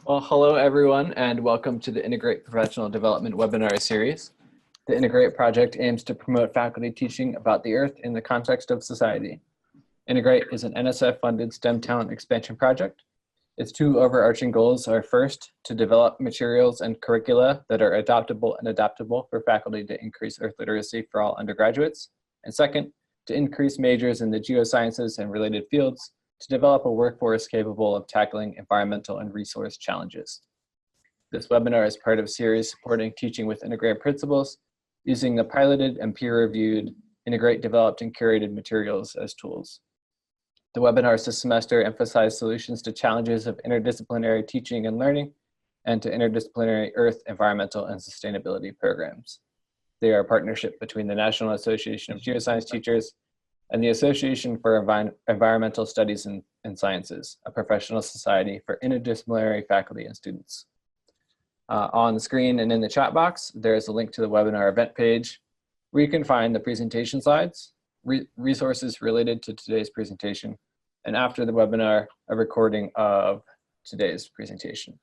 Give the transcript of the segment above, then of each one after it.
Well, hello everyone, and welcome to the Integrate Professional Development webinar series. The Integrate project aims to promote faculty teaching about the Earth in the context of society. Integrate is an NSF-funded STEM talent expansion project. Its two overarching goals are first, to develop materials and curricula that are adoptable and adaptable for faculty to increase Earth literacy for all undergraduates. And second, to increase majors in the geosciences and related fields to develop a workforce capable of tackling environmental and resource challenges. This webinar is part of a series supporting teaching with Integrate principles, using the piloted and peer-reviewed Integrate developed and curated materials as tools. The webinars this semester emphasize solutions to challenges of interdisciplinary teaching and learning and to interdisciplinary Earth, environmental, and sustainability programs. They are a partnership between the National Association of Geoscience Teachers and the Association for Environmental Studies and Sciences, a professional society for interdisciplinary faculty and students. On the screen and in the chat box, there is a link to the webinar event page where you can find the presentation slides, resources related to today's presentation, and after the webinar, a recording of today's presentation.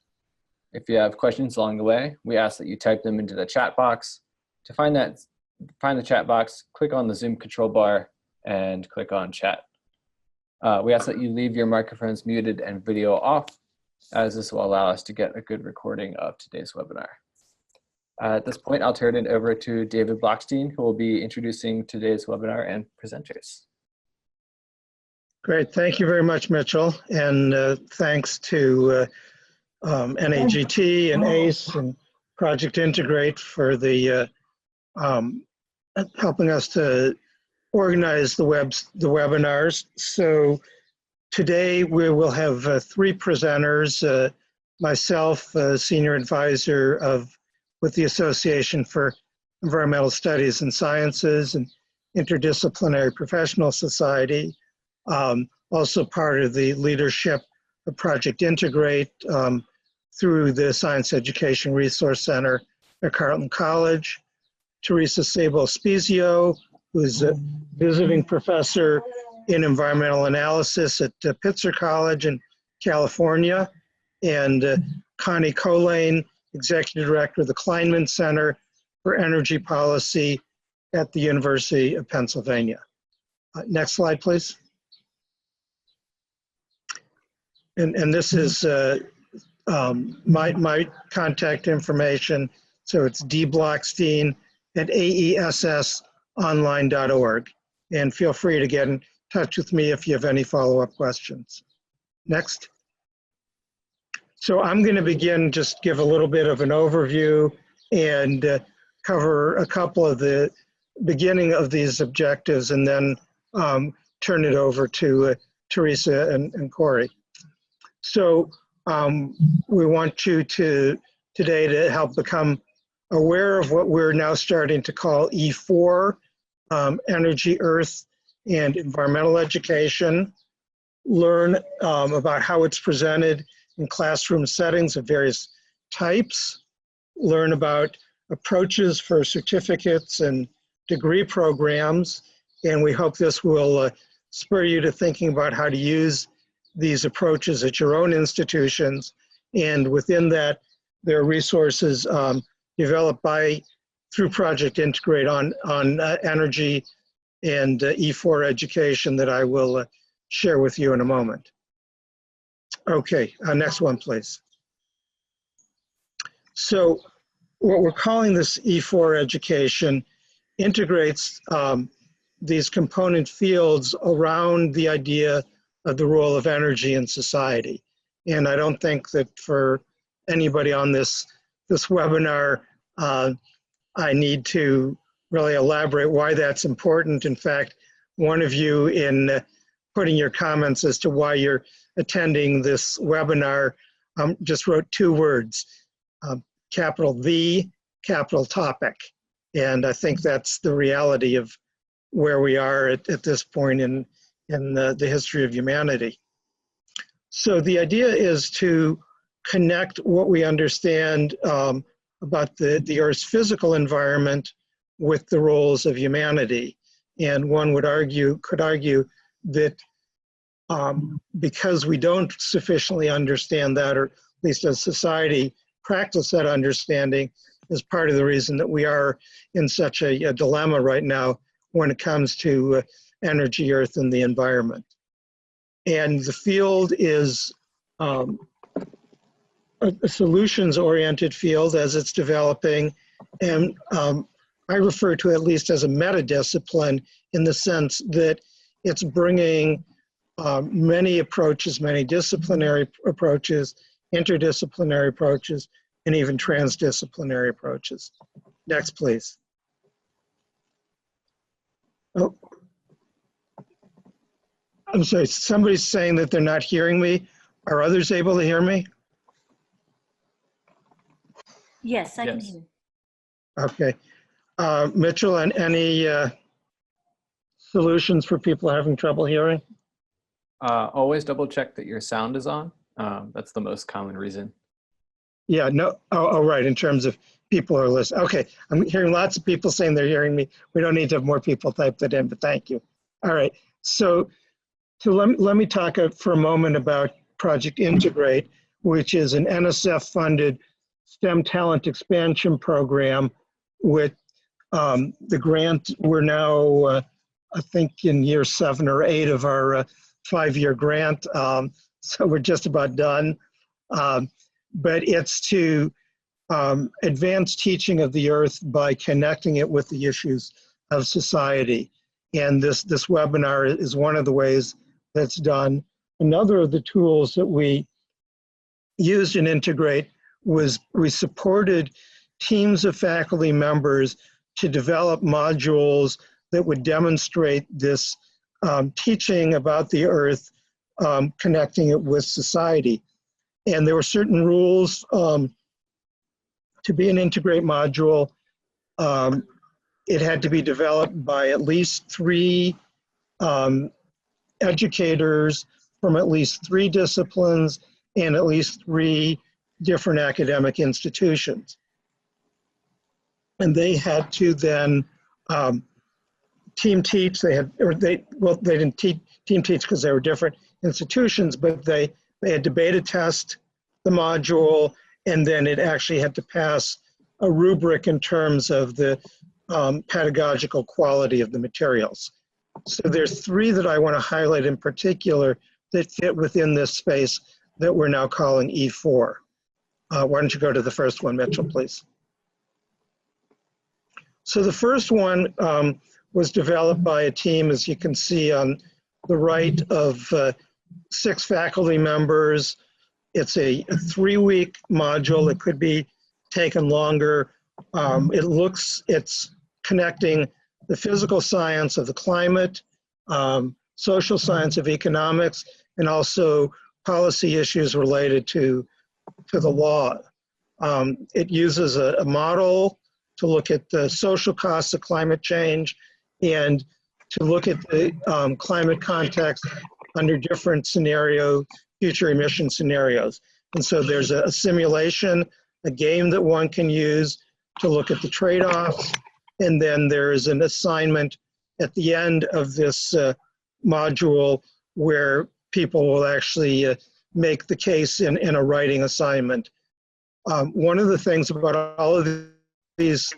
If you have questions along the way, we ask that you type them into the chat box. To find the chat box, click on the Zoom control bar and click on chat. We ask that you leave your microphones muted and video off, as this will allow us to get a good recording of today's webinar. At this point, I'll turn it over to David Blockstein, who will be introducing today's webinar and presenters. Great, thank you very much, Mitchell, and thanks to NAGT and ACE and Project Integrate for the helping us to organize the webinars. So today we will have three presenters, myself, senior advisor with the Association for Environmental Studies and Sciences and Interdisciplinary Professional Society, also part of the leadership of Project Integrate through the Science Education Resource Center at Kleinman College. Teresa Sabol Spezio, who's a visiting professor in environmental analysis at Pitzer College in California, and Cornelia Colijn, executive director of the Kleinman Center for Energy Policy at the University of Pennsylvania. Next slide, please. And this is my contact information. So it's dblockstein@aessonline.org. And feel free to get in touch with me if you have any follow-up questions. Next. So I'm going to begin, just give a little bit of an overview and cover a couple of the beginning of these objectives, and then turn it over to Teresa and Corey. So we want you today to help become aware of what we're now starting to call E4, Energy, Earth, and Environmental Education. Learn about how it's presented in classroom settings of various types. Learn about approaches for certificates and degree programs. And we hope this will spur you to thinking about how to use these approaches at your own institutions. And within that, there are resources developed through Project Integrate on energy and E4 education that I will share with you in a moment. Okay, next one, please. So what we're calling this E4 education integrates these component fields around the idea of the role of energy in society. And I don't think that for anybody on this webinar, I need to really elaborate why that's important. In fact, one of you in putting your comments as to why you're attending this webinar just wrote two words, capital V, capital topic. And I think that's the reality of where we are at this point in the history of humanity. So the idea is to connect what we understand about the Earth's physical environment with the roles of humanity. And one could argue that because we don't sufficiently understand that, or at least as society, practice that understanding is part of the reason that we are in such a dilemma right now when it comes to energy, earth, and the environment. And the field is a solutions-oriented field as it's developing, and I refer to it at least as a meta-discipline in the sense that it's bringing many approaches, many disciplinary approaches, interdisciplinary approaches, and even transdisciplinary approaches. Next, please. Oh, I'm sorry, somebody's saying that they're not hearing me. Are others able to hear me? Yes, I can hear. Okay. Mitchell, and any solutions for people having trouble hearing? Always double check that your sound is on. That's the most common reason. Yeah, no, oh, right, in terms of people who are listening. Okay, I'm hearing lots of people saying they're hearing me. We don't need to have more people type that in, but thank you. All right, so let me talk for a moment about Project Integrate, which is an NSF-funded STEM talent expansion program with the grant. We're now, I think, in year 7 or 8 of our 5-year grant, so we're just about done. But it's to advance teaching of the earth by connecting it with the issues of society. And this webinar is one of the ways that's done. Another of the tools that we used in Integrate was we supported teams of faculty members to develop modules that would demonstrate this teaching about the earth, connecting it with society. And there were certain rules to be an Integrate module. It had to be developed by at least 3 educators from at least 3 disciplines and at least 3 different academic institutions. And they had to then team teach. They didn't team teach because they were different institutions, but they had to beta test the module, and then it actually had to pass a rubric in terms of the pedagogical quality of the materials. So there's 3 that I want to highlight in particular that fit within this space that we're now calling E4. Why don't you go to the first one, Mitchell, please? So the first one was developed by a team, as you can see on the right, of 6 faculty members. It's a 3-week module. It could be taken longer. It's connecting the physical science of the climate, social science of economics, and also policy issues related to the law. It uses a model to look at the social costs of climate change and to look at the climate context under different future emission scenarios. And so there's a simulation, a game that one can use to look at the trade-offs, and then there's an assignment at the end of this module where people will actually make the case in a writing assignment. One of the things about all of these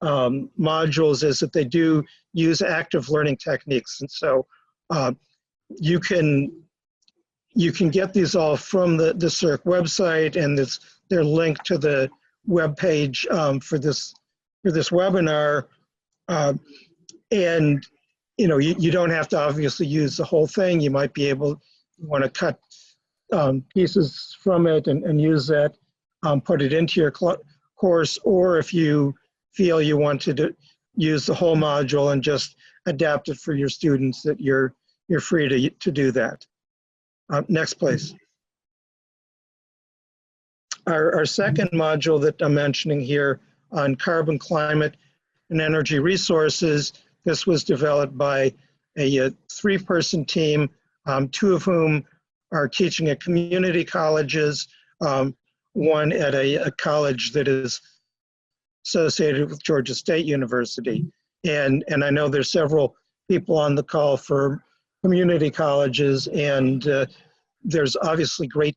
modules is that they do use active learning techniques, and so you can get these all from the CERC website, and they're linked to the web page for this webinar. And you don't have to obviously use the whole thing. You might be able, you want to cut pieces from it and use that, put it into your course, or if you feel you want to use the whole module and just adapt it for your students, that you're free to do that. Next, please. Our second module that I'm mentioning here on carbon, climate, and energy resources, this was developed by a 3-person team, 2 of whom are teaching at community colleges, one at a college that is associated with Georgia State University. And I know there's several people on the call for community colleges, and there's obviously great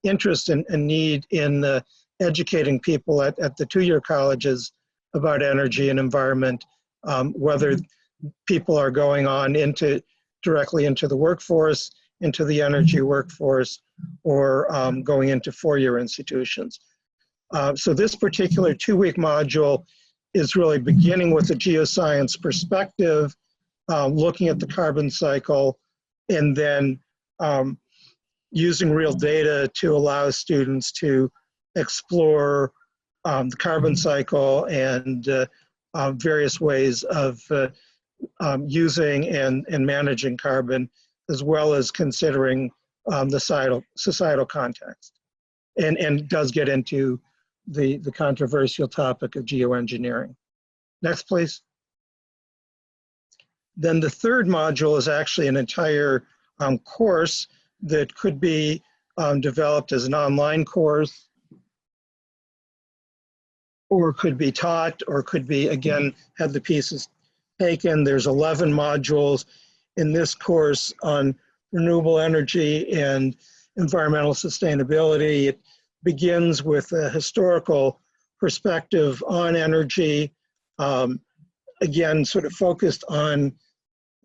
interest and need in educating people at the two-year colleges about energy and environment, whether people are going on directly into the workforce, into the energy workforce, or going into four-year institutions. So this particular two-week module is really beginning with a geoscience perspective, looking at the carbon cycle, and then using real data to allow students to explore the carbon cycle and various ways of using and managing carbon, as well as considering the societal context. And does get into the controversial topic of geoengineering. Next, please. Then the third module is actually an entire course that could be developed as an online course, or could be taught, or could be, again, have the pieces taken. There's 11 modules in this course on renewable energy and environmental sustainability. It begins with a historical perspective on energy, again, sort of focused on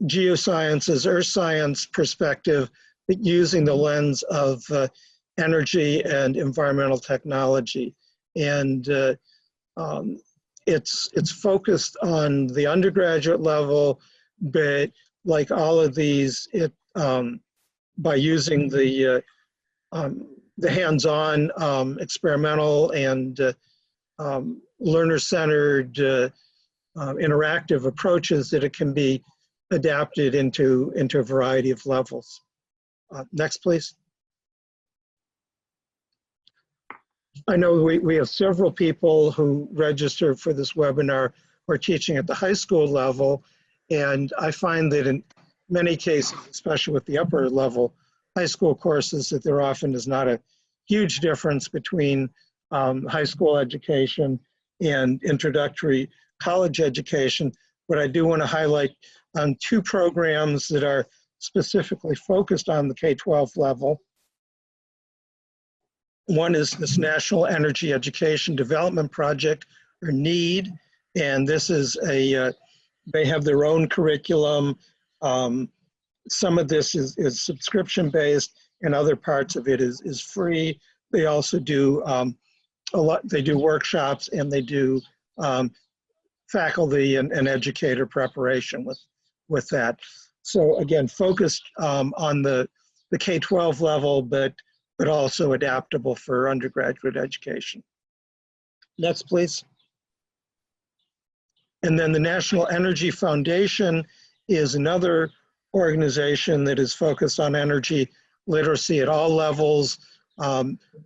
geosciences, earth science perspective, but using the lens of energy and environmental technology. And it's focused on the undergraduate level, but like all of these, by using the hands-on experimental and learner-centered interactive approaches, that it can be adapted into a variety of levels. Next, please. I know we have several people who registered for this webinar who are teaching at the high school level, and I find that in many cases, especially with the upper level high school courses, that there often is not a huge difference between high school education and introductory college education. But I do want to highlight two programs that are specifically focused on the K-12 level. One is this National Energy Education Development Project, or NEED, and this is they have their own curriculum. Some of this is subscription-based, and other parts of it is free. They also do they do workshops, and they do faculty and educator preparation with that. So again, focused on the K-12 level, but also adaptable for undergraduate education. Next, please. And then the National Energy Foundation is another organization that is focused on energy literacy at all levels,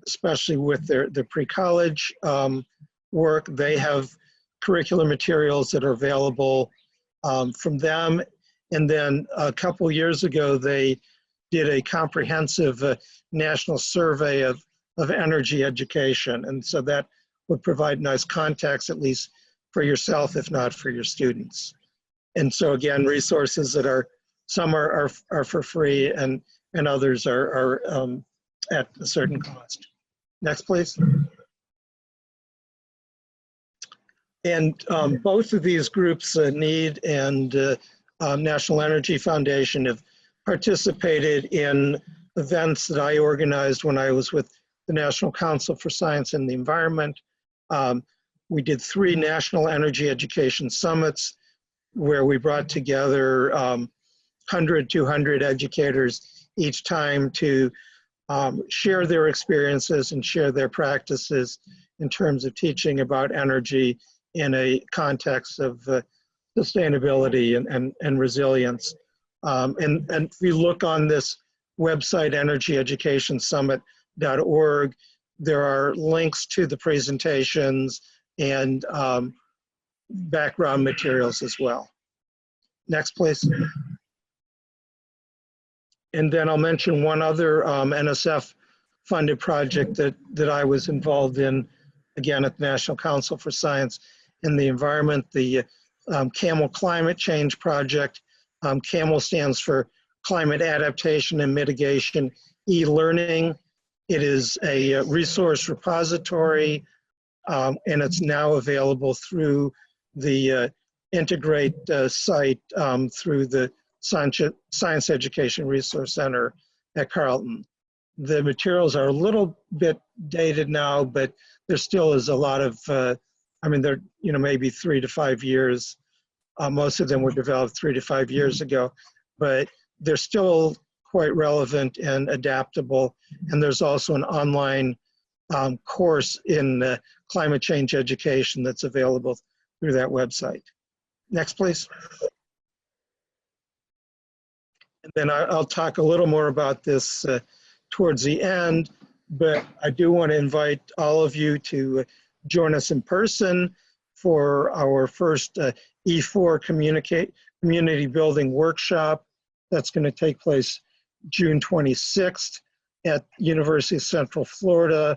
especially with their pre-college work. They have curricular materials that are available from them. And then a couple years ago, they did a comprehensive national survey of energy education. And so that would provide nice context, at least for yourself, if not for your students. And so again, resources that are, some are for free, and others are at a certain cost. Next, please. And both of these groups, NEED and National Energy Foundation, have participated in events that I organized when I was with the National Council for Science and the Environment. We did 3 national energy education summits where we brought together 100, 200 educators each time to share their experiences and share their practices in terms of teaching about energy in a context of sustainability and resilience. And if you look on this website, energyeducationsummit.org, there are links to the presentations and background materials as well. Next, please. And then I'll mention one other NSF-funded project that I was involved in, again, at the National Council for Science and the Environment, the CAMEL Climate Change Project. CAMEL stands for Climate Adaptation and Mitigation E-Learning. It is a resource repository, and it's now available through the Integrate site through the Science Education Resource Center at Carleton. The materials are a little bit dated now, but there still is a lot of, I mean, they're, you know, maybe 3 to 5 years. Most of them were developed 3 to 5 years ago, but they're still quite relevant and adaptable. And there's also an online course in climate change education that's available through that website. Next, please. And then I'll talk a little more about this towards the end, but I do want to invite all of you to join us in person for our first E4 Community Building Workshop. That's going to take place June 26th at University of Central Florida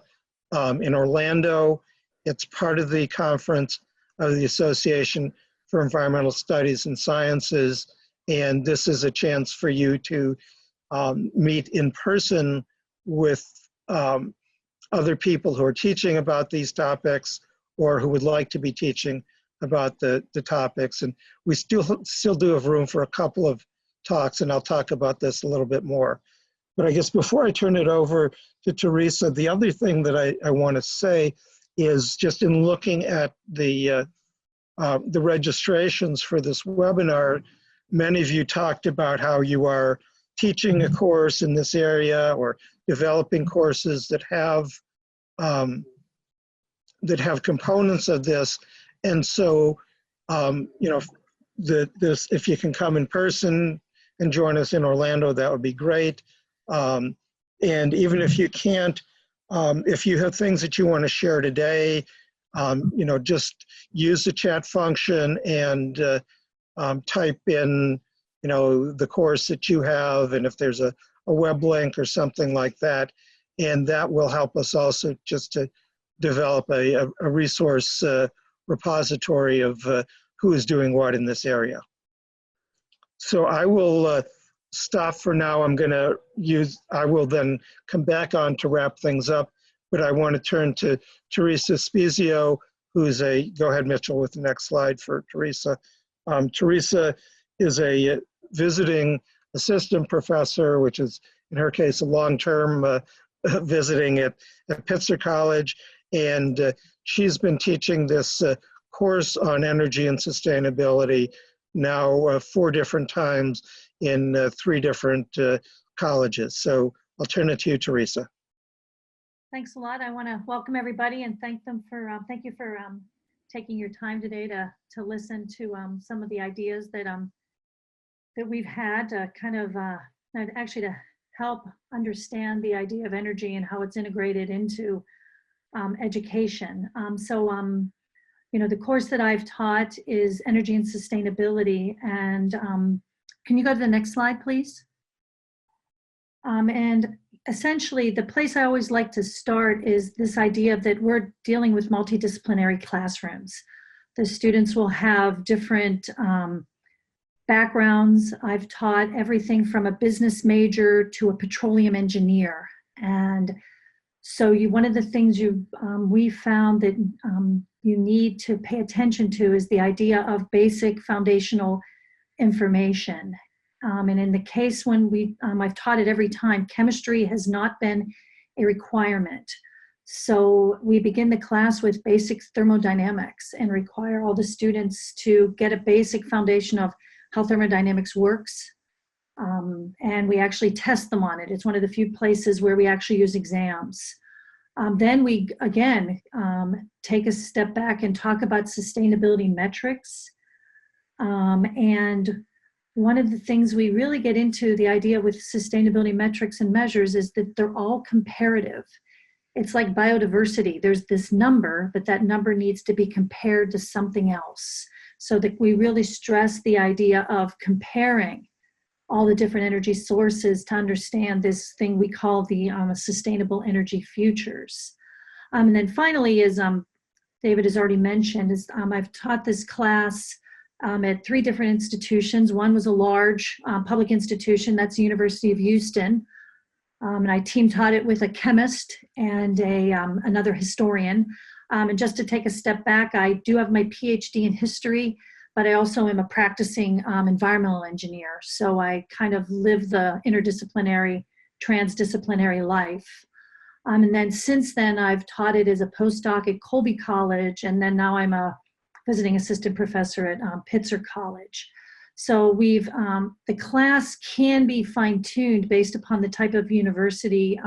in Orlando. It's part of the conference of the Association for Environmental Studies and Sciences, and this is a chance for you to meet in person with other people who are teaching about these topics or who would like to be teaching about the topics. And we still do have room for a couple of talks, and I'll talk about this a little bit more. But I guess before I turn it over to Teresa, the other thing that I want to say is just in looking at the registrations for this webinar, many of you talked about how you are teaching a course in this area or developing courses that have components of this. And so, you know, if you can come in person and join us in Orlando, that would be great. And even if you can't, if you have things that you want to share today, you know, just use the chat function and type in, you know, the course that you have, and if there's a web link or something like that, and that will help us also just to develop a resource repository of who is doing what in this area. So I will stop for now. I will then come back on to wrap things up, but I want to turn to Teresa Spezio, who's go ahead, Mitchell, with the next slide for Teresa. Teresa is a visiting assistant professor, which is in her case a long-term visiting at Pitzer College, and she's been teaching this course on energy and sustainability now 4 different times in 3 different colleges. So I'll turn it to you, Teresa. Thanks a lot. I want to welcome everybody and thank you for taking your time today to listen to some of the ideas that we've had actually to help understand the idea of energy and how it's integrated into education. You know, the course that I've taught is Energy and Sustainability, and can you go to the next slide, please? And essentially, the place I always like to start is this idea that we're dealing with multidisciplinary classrooms. The students will have different backgrounds. I've taught everything from a business major to a petroleum engineer. And so one of the things we found that you need to pay attention to is the idea of basic foundational information. And in the case when I've taught it every time, chemistry has not been a requirement. So we begin the class with basic thermodynamics and require all the students to get a basic foundation of how thermodynamics works. And we actually test them on it. It's one of the few places where we actually use exams. Then we, again, take a step back and talk about sustainability metrics. And one of the things we really get into the idea with sustainability metrics and measures is that they're all comparative. It's like biodiversity. There's this number, but that number needs to be compared to something else. So that we really stress the idea of comparing all the different energy sources to understand this thing we call the sustainable energy futures. And then finally, as David has already mentioned, I've taught this class at 3 different institutions. One was a large public institution, that's the University of Houston. And I team taught it with a chemist and another historian. And just to take a step back, I do have my PhD in history, but I also am a practicing environmental engineer. So I kind of live the interdisciplinary, transdisciplinary life. And then since then, I've taught it as a postdoc at Colby College, and then now I'm a visiting assistant professor at Pitzer College. So we've, the class can be fine-tuned based upon the type of university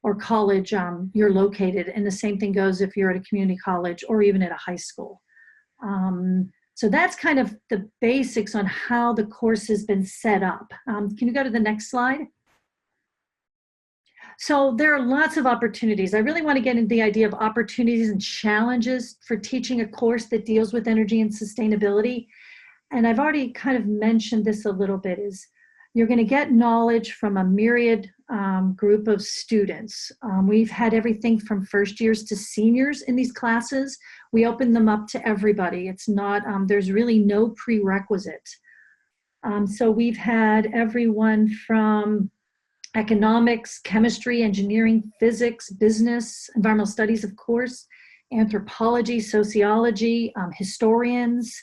or college you're located, and the same thing goes if you're at a community college or even at a high school. So that's kind of the basics on how the course has been set up. Can you go to the next slide? So there are lots of opportunities. I really want to get into the idea of opportunities and challenges for teaching a course that deals with energy and sustainability. And I've already kind of mentioned this a little bit, is you're going to get knowledge from a myriad group of students. We've had everything from first years to seniors in these classes. We open them up to everybody. It's not, there's really no prerequisite. So we've had everyone from economics, chemistry, engineering, physics, business, environmental studies, of course, anthropology, sociology, historians.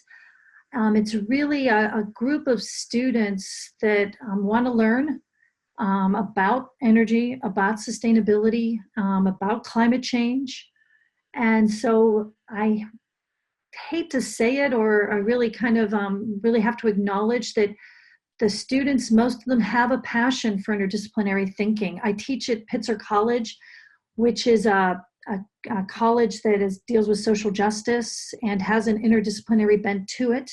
It's really a group of students that want to learn about energy, about sustainability, about climate change. And so I hate to say it, or I really kind of really have to acknowledge that the students, most of them have a passion for interdisciplinary thinking. I teach at Pitzer College, which is a college that deals with social justice and has an interdisciplinary bent to it.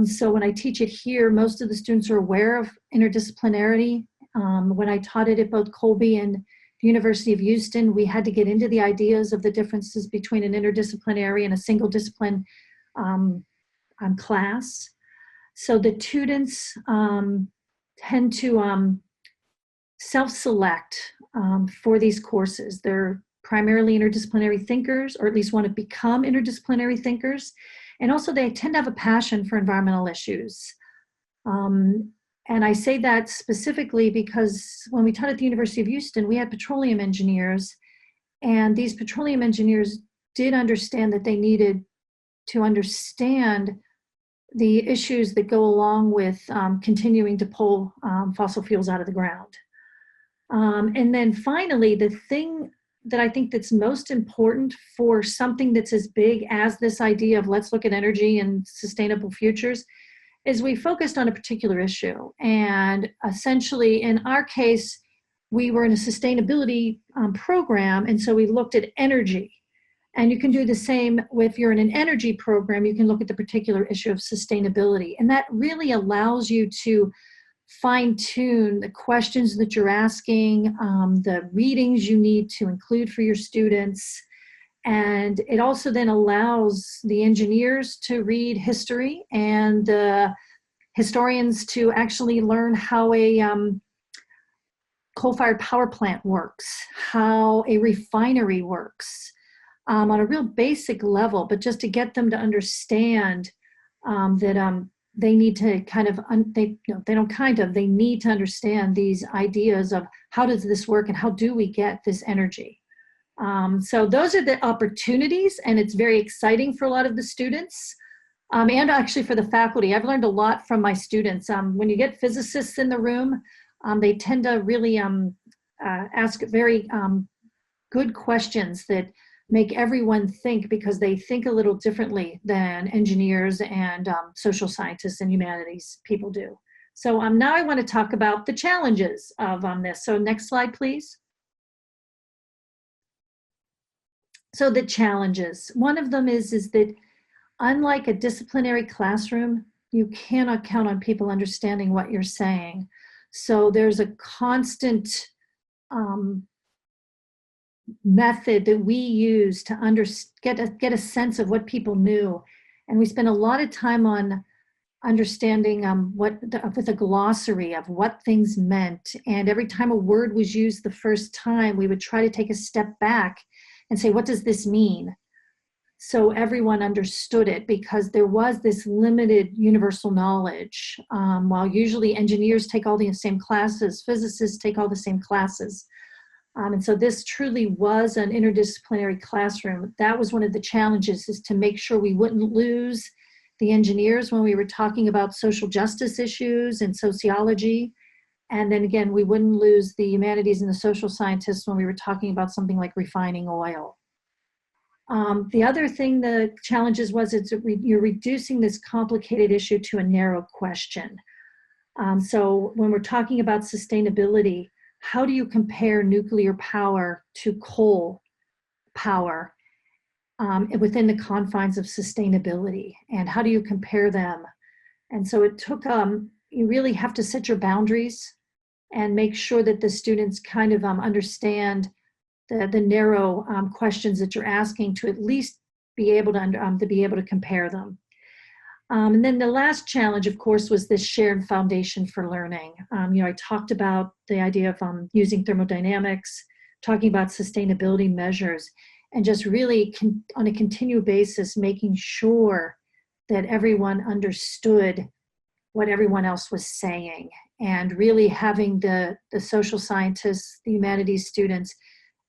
So when I teach it here, most of the students are aware of interdisciplinarity. When I taught it at both Colby and the University of Houston, we had to get into the ideas of the differences between an interdisciplinary and a single discipline class. So the students tend to self-select for these courses. They're primarily interdisciplinary thinkers, or at least want to become interdisciplinary thinkers. And also they tend to have a passion for environmental issues. And I say that specifically because when we taught at the University of Houston, we had petroleum engineers, and these petroleum engineers did understand that they needed to understand the issues that go along with continuing to pull fossil fuels out of the ground. And then finally, the thing that I think that's most important for something that's as big as this idea of let's look at energy and sustainable futures is we focused on a particular issue. And essentially, in our case, we were in a sustainability program, and so we looked at energy. And you can do the same if you're in an energy program. You can look at the particular issue of sustainability. And that really allows you to fine-tune the questions that you're asking, the readings you need to include for your students. And it also then allows the engineers to read history and the historians to actually learn how a coal-fired power plant works, how a refinery works, on a real basic level, but just to get them to understand that they need to kind of, they need to understand these ideas of how does this work and how do we get this energy. So those are the opportunities, and it's very exciting for a lot of the students and actually for the faculty. I've learned a lot from my students. When you get physicists in the room, they tend to really ask very good questions that make everyone think, because they think a little differently than engineers and social scientists and humanities people do. So now I want to talk about the challenges of this. So next slide, please. So the challenges, one of them is that unlike a disciplinary classroom, you cannot count on people understanding what you're saying. So there's a constant method that we use to get a sense of what people knew. And we spend a lot of time on understanding with a glossary of what things meant. And every time a word was used the first time, we would try to take a step back and say, what does this mean? so everyone understood it, because there was this limited universal knowledge. While usually engineers take all the same classes, physicists take all the same classes. And so this truly was an interdisciplinary classroom. That was one of the challenges, is to make sure we wouldn't lose the engineers when we were talking about social justice issues and sociology. And then again, we wouldn't lose the humanities and the social scientists when we were talking about something like refining oil. The other thing, the challenges was, you're reducing this complicated issue to a narrow question. So when we're talking about sustainability, how do you compare nuclear power to coal power within the confines of sustainability? And how do you compare them? And so it took, you really have to set your boundaries and make sure that the students kind of understand the narrow questions that you're asking, to at least be able to compare them. And then the last challenge, of course, was this shared foundation for learning. I talked about the idea of using thermodynamics, talking about sustainability measures, and just really on a continual basis, making sure that everyone understood what everyone else was saying, and really having the social scientists, the humanities students,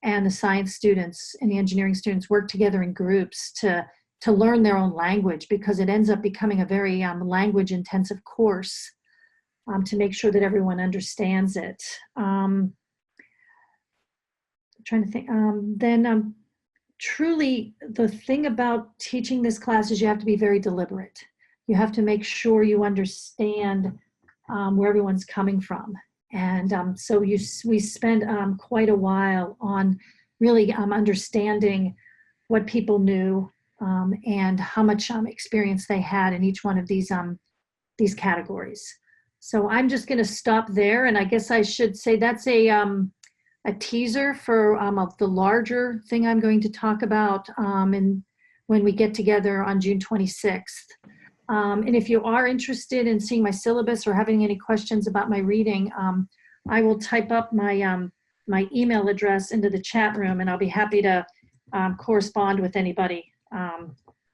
and the science students and the engineering students work together in groups to learn their own language, because it ends up becoming a very language intensive course, to make sure that everyone understands it. I'm trying to think. Truly, the thing about teaching this class is you have to be very deliberate. You have to make sure you understand where everyone's coming from. And so we spend quite a while on really understanding what people knew, and how much experience they had in each one of these categories. So I'm just going to stop there, and I guess I should say that's a teaser for the larger thing I'm going to talk about when we get together on June 26th. And if you are interested in seeing my syllabus or having any questions about my reading, I will type up my email address into the chat room, and I'll be happy to correspond with anybody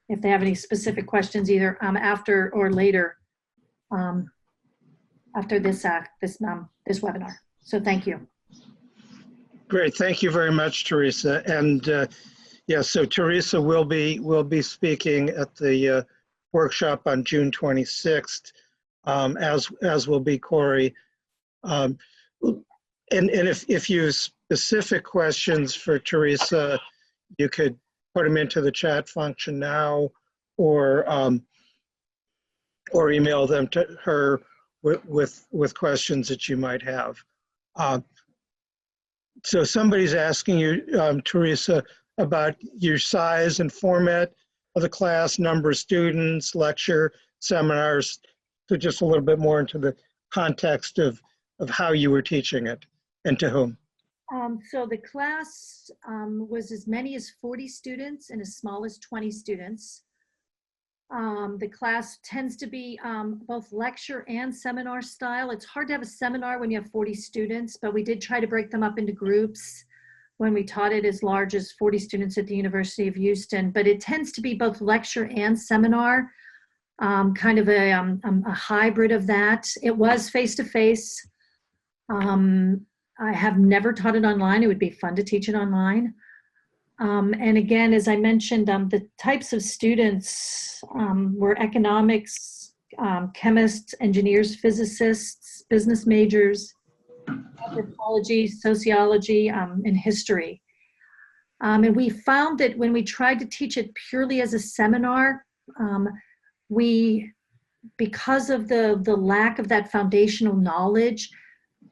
if they have any specific questions, either after or later after this webinar. So thank you. Great, thank you very much, Teresa. And yeah, so Teresa will be speaking at the workshop on June 26th, as will be Corey. And if you have specific questions for Teresa, you could put them into the chat function now, or email them to her with questions that you might have. So somebody's asking you, Teresa, about your size and format of the class, number of students, lecture, seminars, so just a little bit more into the context of how you were teaching it and to whom. So the class was as many as 40 students and as small as 20 students. The class tends to be both lecture and seminar style. It's hard to have a seminar when you have 40 students, but we did try to break them up into groups when we taught it as large as 40 students at the University of Houston. But it tends to be both lecture and seminar, kind of a hybrid of that. It was face-to-face. I have never taught it online. It would be fun to teach it online. And again, as I mentioned, the types of students were economics, chemists, engineers, physicists, business majors, anthropology, sociology, and history. And we found that when we tried to teach it purely as a seminar, because of the lack of that foundational knowledge,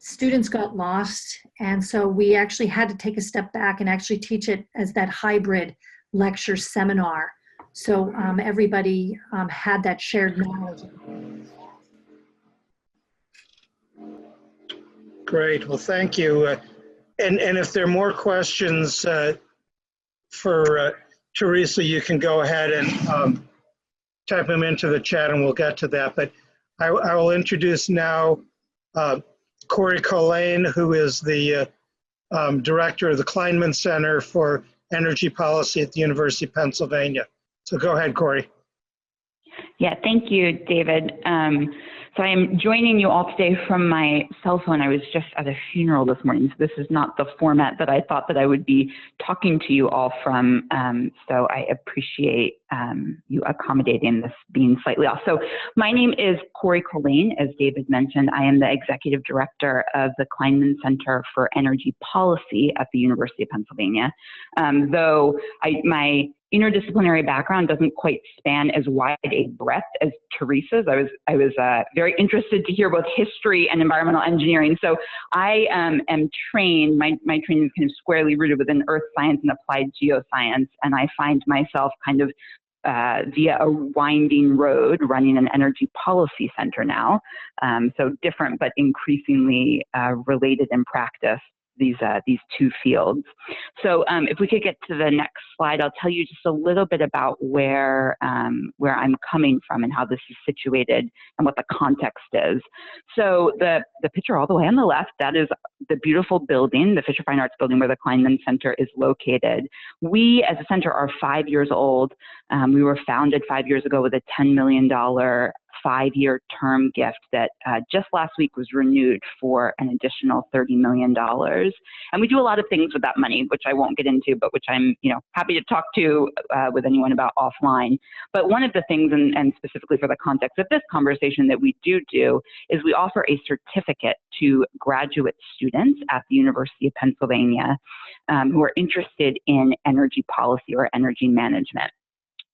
students got lost. And so we actually had to take a step back and actually teach it as that hybrid lecture seminar. So everybody had that shared knowledge. Great, well, thank you. And if there are more questions for Teresa, you can go ahead and type them into the chat and we'll get to that. But I will introduce now Cornelia Colijn, who is the director of the Kleinman Center for Energy Policy at the University of Pennsylvania. So go ahead, Corey. Yeah, thank you, David. So I am joining you all today from my cell phone. I was just at a funeral this morning, so this is not the format that I thought that I would be talking to you all from. So I appreciate you accommodating this being slightly off. So my name is Cornelia Colijn. As David mentioned, I am the Executive Director of the Kleinman Center for Energy Policy at the University of Pennsylvania. Though my interdisciplinary background doesn't quite span as wide a breadth as Teresa's. I was very interested to hear both history and environmental engineering. So I am trained, my training is kind of squarely rooted within earth science and applied geoscience. And I find myself kind of via a winding road running an energy policy center now. So different, but increasingly related in practice, these two fields. So if we could get to the next slide, I'll tell you just a little bit about where I'm coming from and how this is situated and what the context is. So the picture all the way on the left, that is the beautiful building, the Fisher Fine Arts building where the Kleinman Center is located. We as a center are 5 years old. We were founded 5 years ago with a $10 million 5-year term gift that just last week was renewed for an additional $30 million. And we do a lot of things with that money, which I won't get into, but which I'm happy to talk to with anyone about offline. But one of the things, and specifically for the context of this conversation, that we do is we offer a certificate to graduate students at the University of Pennsylvania who are interested in energy policy or energy management.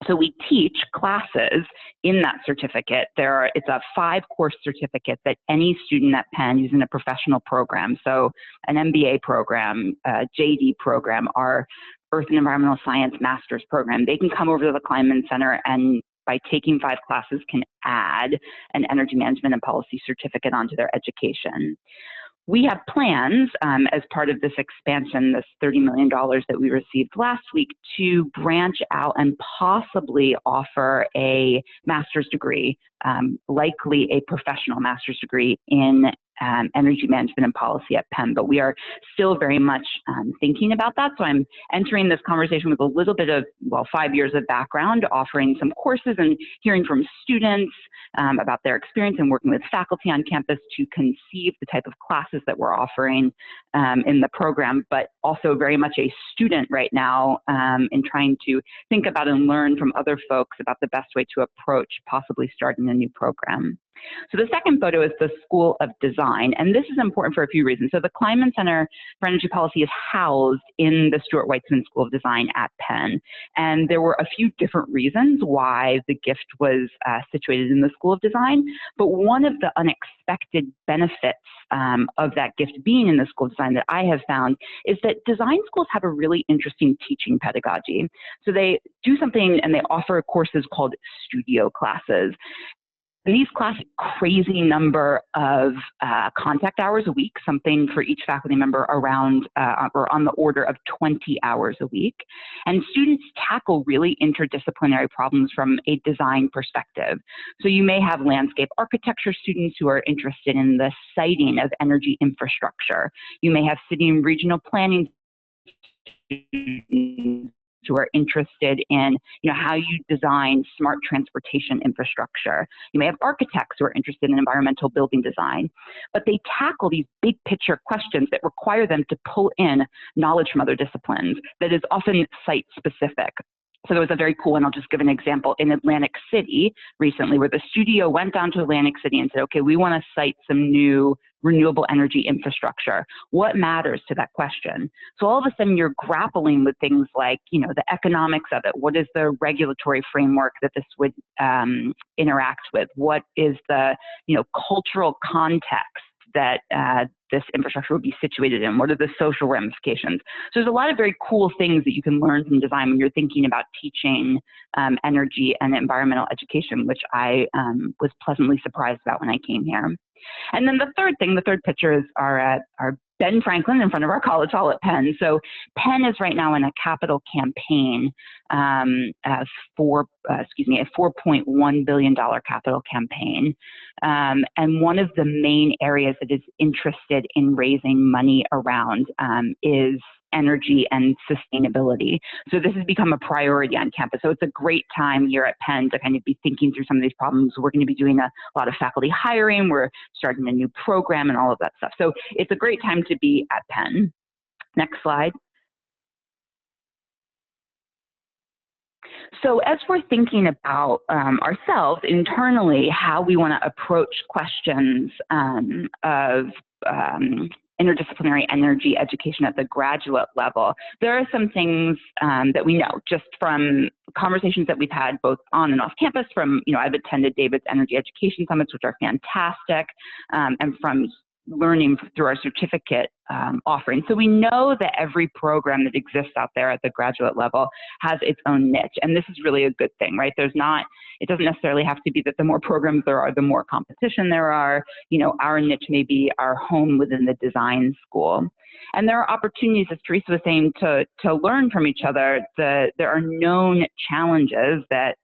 So we teach classes in that certificate. It's a 5-course certificate that any student at Penn who's in a professional program, so an MBA program, a JD program, our Earth and Environmental Science Master's program, they can come over to the Kleinman Center and by taking 5 classes can add an energy management and policy certificate onto their education. We have plans as part of this expansion, this $30 million that we received last week, to branch out and possibly offer a master's degree, likely a professional master's degree in energy management and policy at Penn. But we are still very much thinking about that. So I'm entering this conversation with a little bit of, 5 years of background, offering some courses and hearing from students about their experience and working with faculty on campus to conceive the type of classes that we're offering in the program, but also very much a student right now in trying to think about and learn from other folks about the best way to approach possibly starting a new program. So the second photo is the School of Design, and this is important for a few reasons. So the Kleinman Center for Energy Policy is housed in the Stuart Weitzman School of Design at Penn, and there were a few different reasons why the gift was situated in the School of Design, but one of the unexpected benefits of that gift being in the School of Design that I have found is that design schools have a really interesting teaching pedagogy. So they do something and they offer courses called studio classes. And these classes, crazy number of contact hours a week, something for each faculty member around or on the order of 20 hours a week. And students tackle really interdisciplinary problems from a design perspective. So you may have landscape architecture students who are interested in the siting of energy infrastructure. You may have city and regional planning students who are interested in how you design smart transportation infrastructure. You may have architects who are interested in environmental building design, but they tackle these big picture questions that require them to pull in knowledge from other disciplines that is often site specific. So there was a very cool one, I'll just give an example, in Atlantic City recently, where the studio went down to Atlantic City and said, okay, we want to site some new renewable energy infrastructure. What matters to that question? So all of a sudden you're grappling with things like, the economics of it. What is the regulatory framework that this would interact with? What is the, cultural context that this infrastructure would be situated in? What are the social ramifications? So there's a lot of very cool things that you can learn from design when you're thinking about teaching energy and environmental education, which I was pleasantly surprised about when I came here. And then the third picture is our Ben Franklin in front of our college hall at Penn. So Penn is right now in a capital campaign for a $4.1 billion capital campaign. And one of the main areas that is interested in raising money around is energy and sustainability. So this has become a priority on campus. So it's a great time here at Penn to kind of be thinking through some of these problems. We're going to be doing a lot of faculty hiring. We're starting a new program and all of that stuff. So it's a great time to be at Penn. Next slide. So as we're thinking about ourselves internally, how we want to approach questions of interdisciplinary energy education at the graduate level, there are some things that we know just from conversations that we've had both on and off campus from, I've attended David's energy education summits, which are fantastic, and from learning through our certificate offering. So we know that every program that exists out there at the graduate level has its own niche. And this is really a good thing, right? It doesn't necessarily have to be that the more programs there are, the more competition there are. Our niche may be our home within the design school. And there are opportunities, as Teresa was saying, to learn from each other. There are known challenges that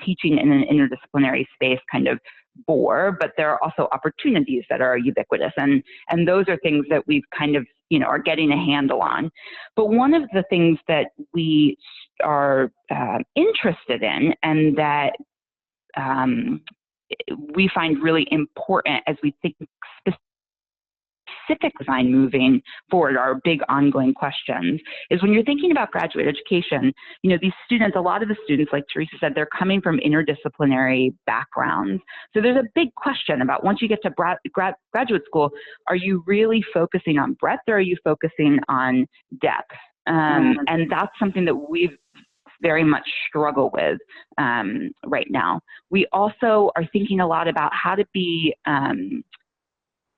teaching in an interdisciplinary space kind of bore, but there are also opportunities that are ubiquitous. And those are things that we've kind of, are getting a handle on. But one of the things that we are interested in and that we find really important as we think specific design moving forward, our big ongoing questions, is when you're thinking about graduate education, these students, a lot of the students, like Teresa said, they're coming from interdisciplinary backgrounds. So there's a big question about once you get to graduate school, are you really focusing on breadth or are you focusing on depth? And that's something that we've very much struggle with right now. We also are thinking a lot about how to be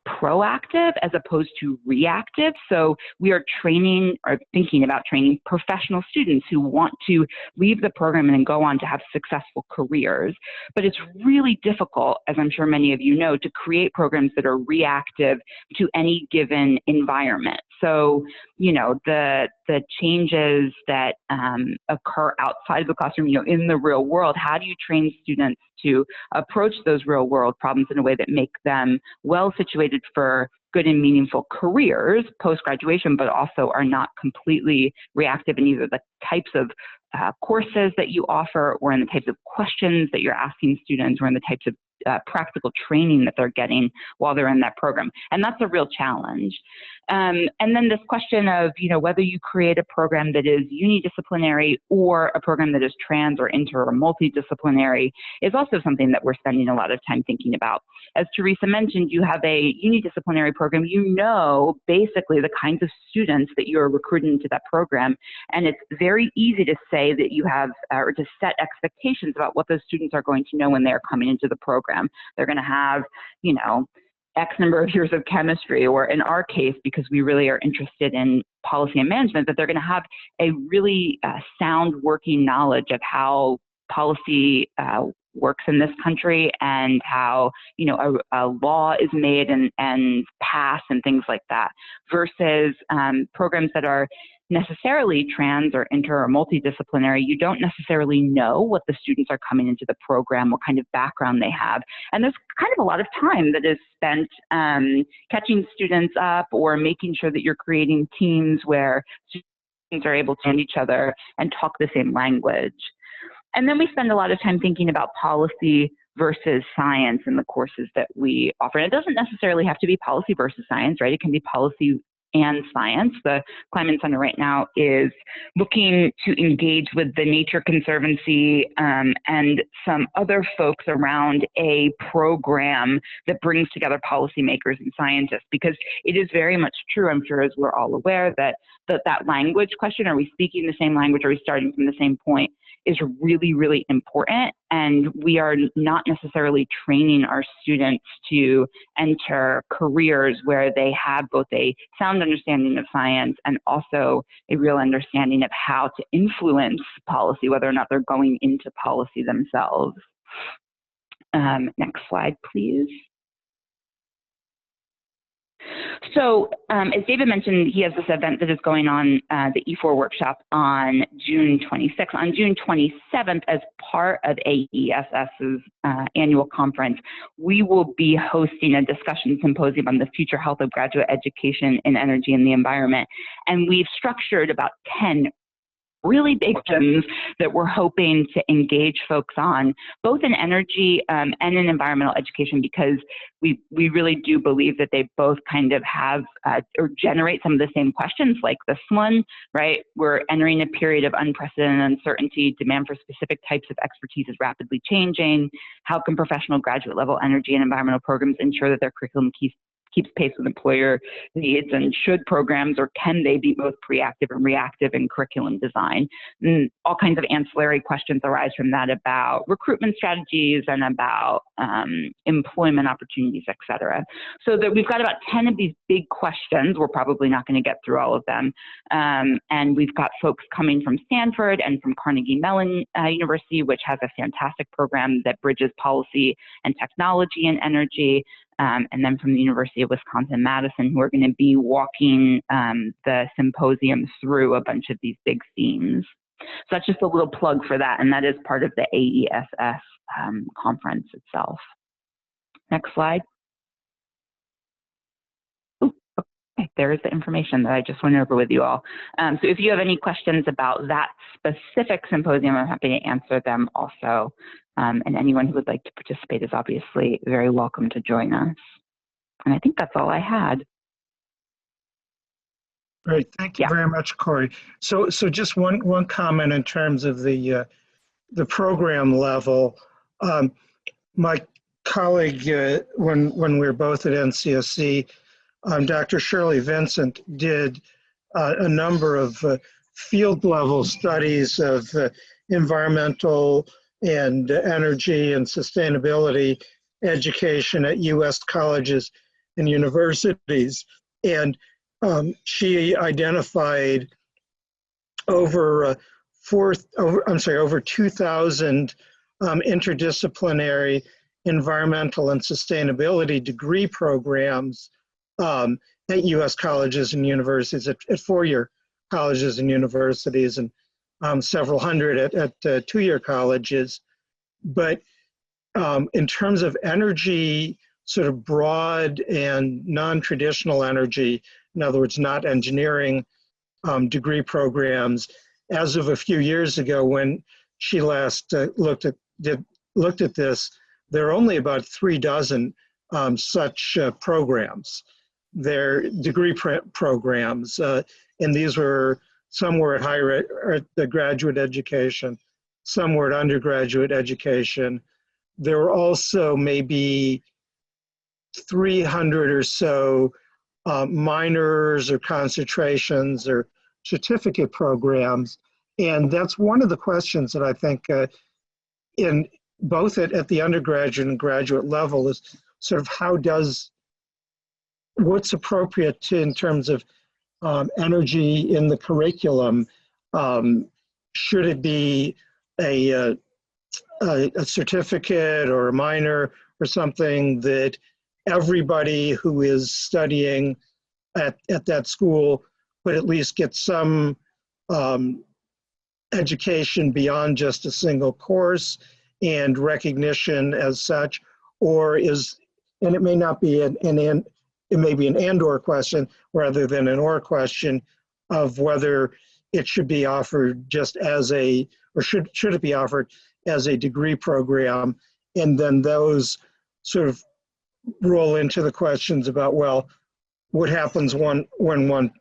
proactive as opposed to reactive. So we are training or thinking about training professional students who want to leave the program and then go on to have successful careers. But it's really difficult, as I'm sure many of you know, to create programs that are reactive to any given environment. So, the changes that occur outside of the classroom, in the real world, how do you train students to approach those real world problems in a way that make them well situated for good and meaningful careers post-graduation, but also are not completely reactive in either the types of courses that you offer or in the types of questions that you're asking students or in the types of practical training that they're getting while they're in that program. And that's a real challenge. And then this question of, whether you create a program that is unidisciplinary or a program that is trans or inter or multidisciplinary is also something that we're spending a lot of time thinking about. As Teresa mentioned, you have a unidisciplinary program, basically the kinds of students that you're recruiting into that program. And it's very easy to say that you have, or to set expectations about what those students are going to know when they're coming into the program. They're going to have, X number of years of chemistry, or in our case, because we really are interested in policy and management, that they're going to have a really sound working knowledge of how policy works in this country and how, a law is made and passed and things like that, versus programs that are necessarily trans or inter or multidisciplinary. You don't necessarily know what the students are coming into the program, what kind of background they have. And there's kind of a lot of time that is spent catching students up or making sure that you're creating teams where students are able to understand each other and talk the same language. And then we spend a lot of time thinking about policy versus science in the courses that we offer. And it doesn't necessarily have to be policy versus science, right? It can be policy and science. The Kleinman Center right now is looking to engage with the Nature Conservancy and some other folks around a program that brings together policymakers and scientists, because it is very much true, I'm sure, as we're all aware, that language question, are we speaking the same language, are we starting from the same point, is really, really important. And we are not necessarily training our students to enter careers where they have both a sound understanding of science and also a real understanding of how to influence policy, whether or not they're going into policy themselves. Next slide, please. So as David mentioned, he has this event that is going on, the E4 workshop on June 26th. On June 27th, as part of AESS's annual conference, we will be hosting a discussion symposium on the future health of graduate education in energy and the environment. And we've structured about 10 really big questions that we're hoping to engage folks on, both in energy and in environmental education, because we really do believe that they both kind of have or generate some of the same questions like this one, right? We're entering a period of unprecedented uncertainty. Demand for specific types of expertise is rapidly changing. How can professional graduate level energy and environmental programs ensure that their curriculum keeps pace with employer needs, and should programs, or can they be both proactive and reactive in curriculum design? And all kinds of ancillary questions arise from that about recruitment strategies and about employment opportunities, et cetera. So that we've got about 10 of these big questions. We're probably not going to get through all of them. And we've got folks coming from Stanford and from Carnegie Mellon University, which has a fantastic program that bridges policy and technology and energy. And then from the University of Wisconsin-Madison, who are going to be walking the symposium through a bunch of these big themes. So that's just a little plug for that, and that is part of the AESS conference itself. Next slide. Ooh, okay, there is the information that I just went over with you all. So if you have any questions about that specific symposium, I'm happy to answer them also. And anyone who would like to participate is obviously very welcome to join us. And I think that's all I had. Great, thank you very much, Corey. So just one comment in terms of the program level. My colleague, when we were both at NCSC, Dr. Shirley Vincent did a number of field level studies of environmental and energy and sustainability education at U.S. colleges and universities. And she identified over 2,000 interdisciplinary environmental and sustainability degree programs at U.S. colleges and universities, at four-year colleges and universities, and several hundred at two-year colleges. But in terms of energy, sort of broad and non-traditional energy, in other words, not engineering degree programs, as of a few years ago when she last looked at this, there are only about 3 dozen such programs. They're degree programs, and these were some were at the graduate education, some were at undergraduate education. There were also maybe 300 or so minors or concentrations or certificate programs. And that's one of the questions that I think in both at the undergraduate and graduate level is sort of what's appropriate in terms of energy in the curriculum. Should it be a certificate or a minor or something that everybody who is studying at that school would at least get some education beyond just a single course and recognition as such? Or and it may not be it may be an and/or question rather than an or question of whether it should be offered just as or should it be offered as a degree program, and then those sort of roll into the questions about, well, what happens when one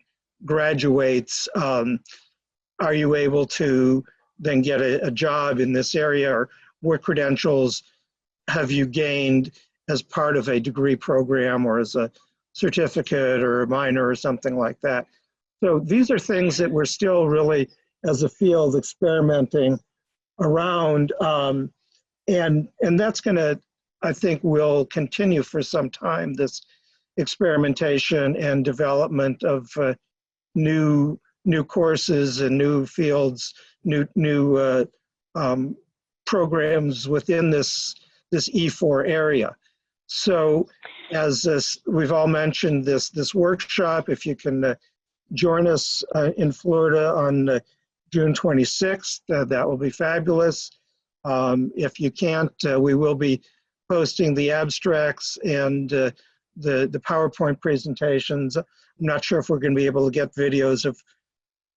graduates? Are you able to then get a job in this area, or what credentials have you gained as part of a degree program or as a certificate or a minor or something like that? So these are things that we're still really, as a field, experimenting around, and that's going to, I think, will continue for some time, this experimentation and development of new courses and new fields, new programs within this E4 area. So as we've all mentioned, this workshop, if you can join us in Florida on June 26th, that will be fabulous. If you can't, we will be posting the abstracts and the PowerPoint presentations. I'm not sure if we're going to be able to get videos of,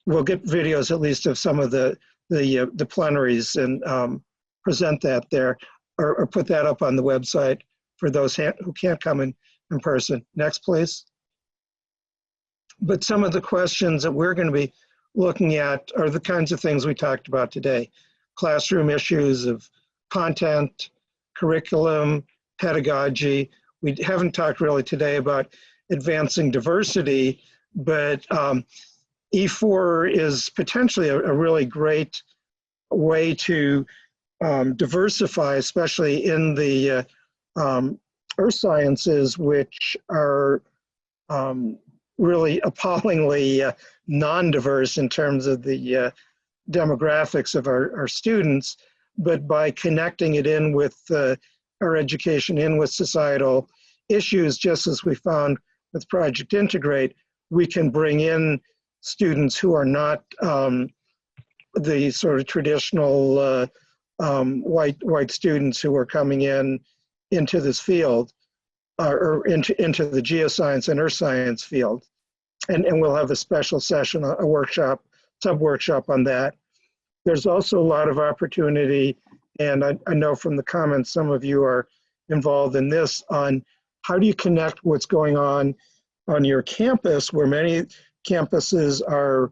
we'll get videos at least of some of the plenaries and present that there, or put that up on the website for those who can't come in person. Next, please. But some of the questions that we're going to be looking at are the kinds of things we talked about today. Classroom issues of content, curriculum, pedagogy. We haven't talked really today about advancing diversity, but E4 is potentially a really great way to diversify, especially in the earth sciences, which are really appallingly non-diverse in terms of the demographics of our students, but by connecting it in with our education, in with societal issues, just as we found with Project Integrate, we can bring in students who are not the sort of traditional white students who are coming into this field, or into the geoscience and earth science field. And we'll have a special session, a workshop, sub-workshop on that. There's also a lot of opportunity, and I know from the comments some of you are involved in this, on how do you connect what's going on your campus, where many campuses are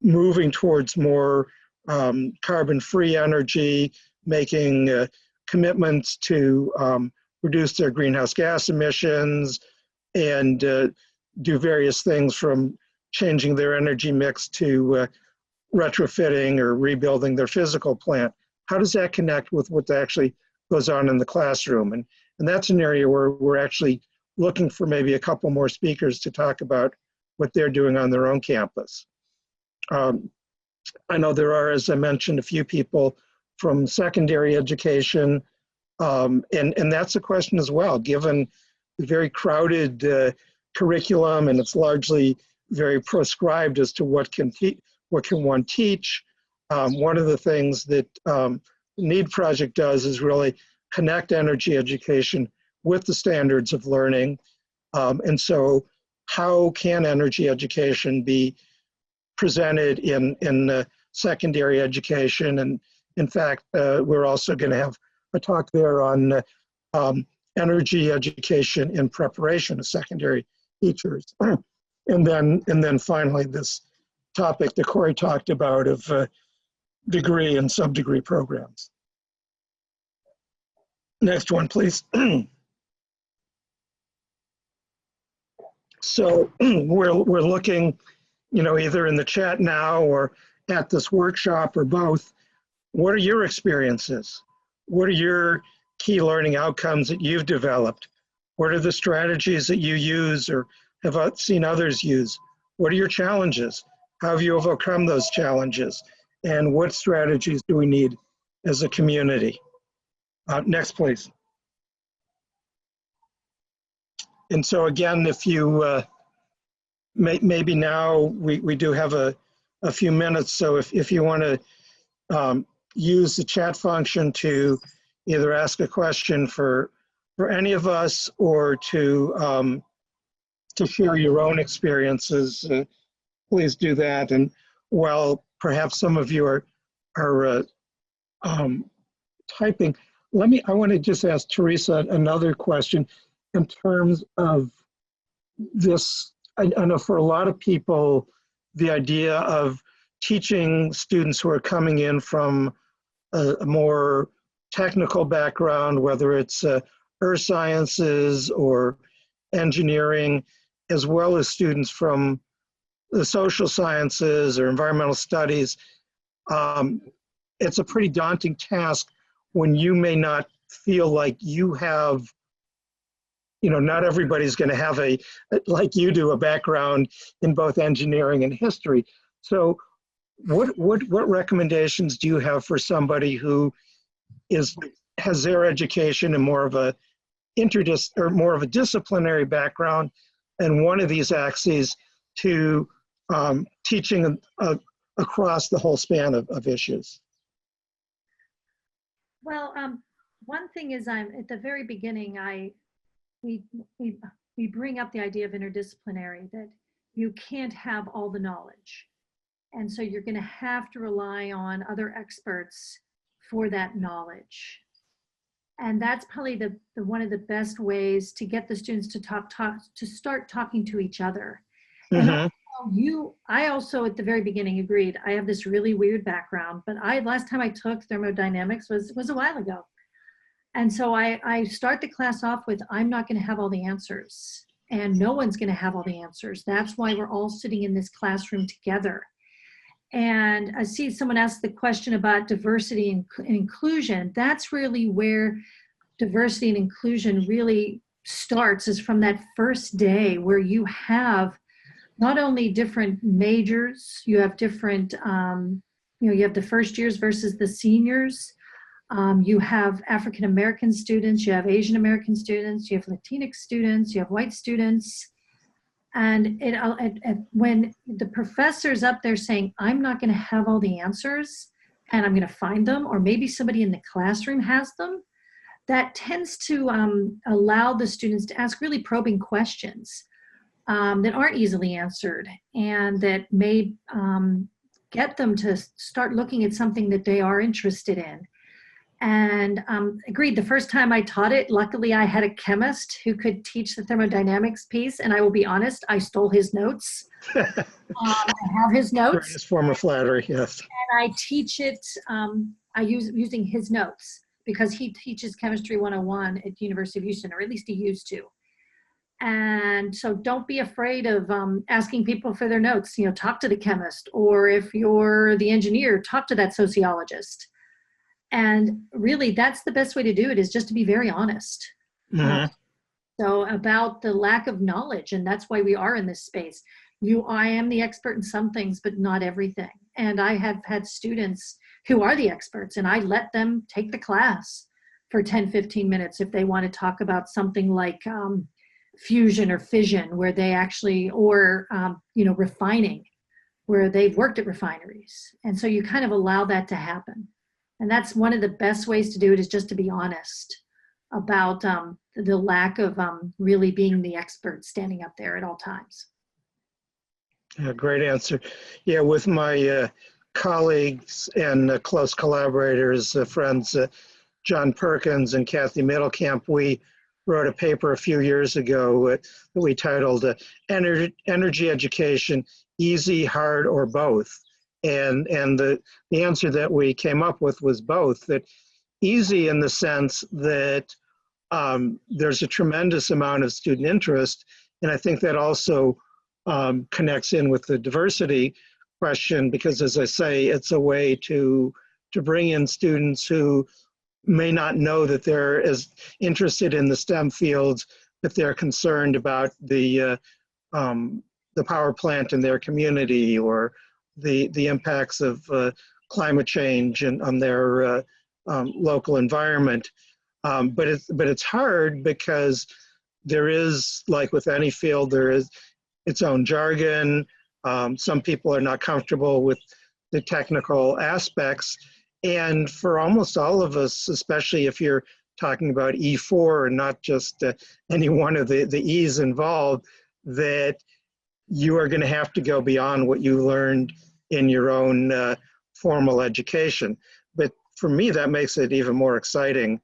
moving towards more carbon-free energy, making commitments to reduce their greenhouse gas emissions, and do various things from changing their energy mix to retrofitting or rebuilding their physical plant. How does that connect with what actually goes on in the classroom? And that's an area where we're actually looking for maybe a couple more speakers to talk about what they're doing on their own campus. I know there are, as I mentioned, a few people from secondary education, and that's a question as well, given the very crowded curriculum, and it's largely very proscribed as to what can one teach. One of the things that the NEED project does is really connect energy education with the standards of learning. And so how can energy education be presented in secondary education? And in fact, we're also going to have a talk there on energy education in preparation of secondary teachers. And then finally, this topic that Corey talked about of degree and sub-degree programs. Next one, please. So we're looking, either in the chat now or at this workshop or both. What are your experiences? What are your key learning outcomes that you've developed? What are the strategies that you use or have seen others use? What are your challenges? How have you overcome those challenges? And what strategies do we need as a community? Next, please. And so again, if you, maybe now we do have a few minutes, so if you want to use the chat function to either ask a question for any of us or to share your own experiences, please do that. And while perhaps some of you are typing, I want to just ask Teresa another question in terms of this. I know for a lot of people, the idea of teaching students who are coming in from a more technical background, whether it's earth sciences or engineering, as well as students from the social sciences or environmental studies, it's a pretty daunting task when you may not feel like you have, not everybody's going to have like you do, a background in both engineering and history. So what recommendations do you have for somebody who has their education in more of a or more of a disciplinary background, and one of these axes to teaching across the whole span of issues? Well, one thing is at the very beginning, we bring up the idea of interdisciplinary, that you can't have all the knowledge. And so you're going to have to rely on other experts for that knowledge. And that's probably the one of the best ways to get the students to start talking to each other. Mm-hmm. And I also at the very beginning agreed, I have this really weird background, but last time I took thermodynamics was a while ago. And so I start the class off with, I'm not going to have all the answers, and no one's going to have all the answers. That's why we're all sitting in this classroom together. And I see someone asked the question about diversity and inclusion. That's really where diversity and inclusion really starts, is from that first day where you have not only different majors, you have different, you have the first years versus the seniors. You have African American students, you have Asian American students, you have Latinx students, you have white students. And when the professor's up there saying, I'm not going to have all the answers and I'm going to find them, or maybe somebody in the classroom has them, that tends to allow the students to ask really probing questions that aren't easily answered, and that may get them to start looking at something that they are interested in. And agreed, the first time I taught it, luckily I had a chemist who could teach the thermodynamics piece, and I will be honest, I stole his notes. I have his notes. Greatest form of flattery, yes. And I teach it, using his notes, because he teaches Chemistry 101 at the University of Houston, or at least he used to. And so don't be afraid of asking people for their notes. Talk to the chemist, or if you're the engineer, talk to that sociologist. And really, that's the best way to do it, is just to be very honest. Mm-hmm. So about the lack of knowledge, and that's why we are in this space. I am the expert in some things, but not everything. And I have had students who are the experts, and I let them take the class for 10, 15 minutes if they want to talk about something like fusion or fission, where they actually, or refining, where they've worked at refineries. And so you kind of allow that to happen. And that's one of the best ways to do it, is just to be honest about the lack of really being the expert standing up there at all times. Yeah, great answer. Yeah, with my colleagues and close collaborators, friends, John Perkins and Kathy Middlecamp, we wrote a paper a few years ago that we titled Energy Education, Easy, Hard, or Both. And the answer that we came up with was both. That easy in the sense that there's a tremendous amount of student interest, and I think that also connects in with the diversity question, because as I say, it's a way to bring in students who may not know that they're as interested in the STEM fields, but they're concerned about the power plant in their community, or the impacts of climate change and on their local environment. But it's hard, because there is, like with any field, there is its own jargon. Some people are not comfortable with the technical aspects. And for almost all of us, especially if you're talking about E4 and not just any one of the E's involved, that you are going to have to go beyond what you learned in your own formal education. But for me, that makes it even more exciting,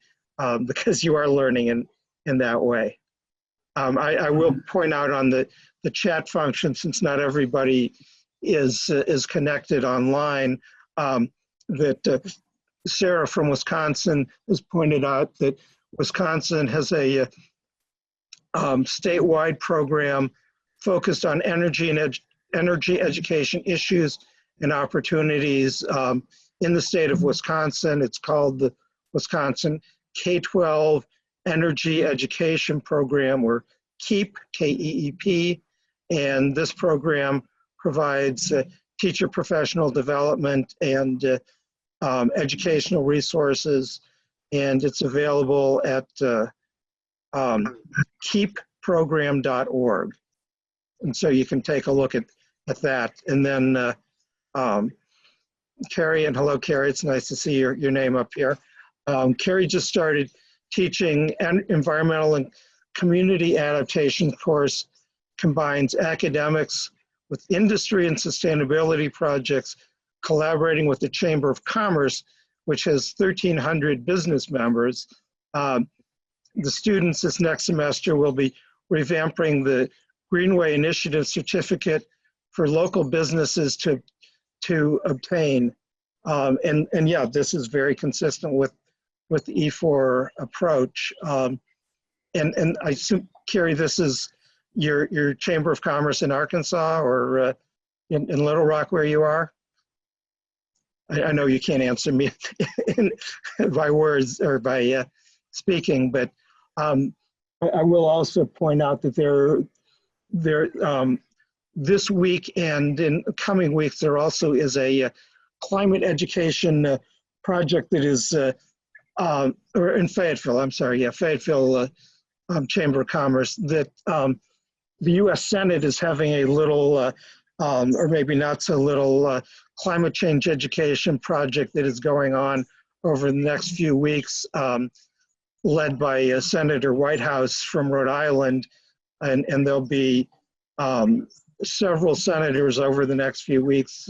because you are learning in that way. I will point out on the chat function, since not everybody is connected online, that Sarah from Wisconsin has pointed out that Wisconsin has a statewide program focused on energy education issues and opportunities in the state of Wisconsin. It's called the Wisconsin K-12 Energy Education Program, or KEEP, K-E-E-P. And this program provides teacher professional development and educational resources. And it's available at keepprogram.org. And so you can take a look at that. And then Carrie, and hello, Carrie, it's nice to see your name up here. Carrie just started teaching an environmental and community adaptation course, combines academics with industry and sustainability projects, collaborating with the Chamber of Commerce, which has 1,300 business members. The students this next semester will be revamping the Greenway Initiative certificate for local businesses to obtain. And yeah, this is very consistent with the E4 approach. And I assume, Carrie, this is your Chamber of Commerce in Arkansas or in Little Rock where you are? I know you can't answer me by words or by speaking, but I will also point out that this week and in coming weeks, there also is a climate education project that is, or in Fayetteville, I'm sorry, yeah, Fayetteville Chamber of Commerce, that the U.S. Senate is having a little, or maybe not so little, climate change education project that is going on over the next few weeks, led by Senator Whitehouse from Rhode Island, and there'll be several senators over the next few weeks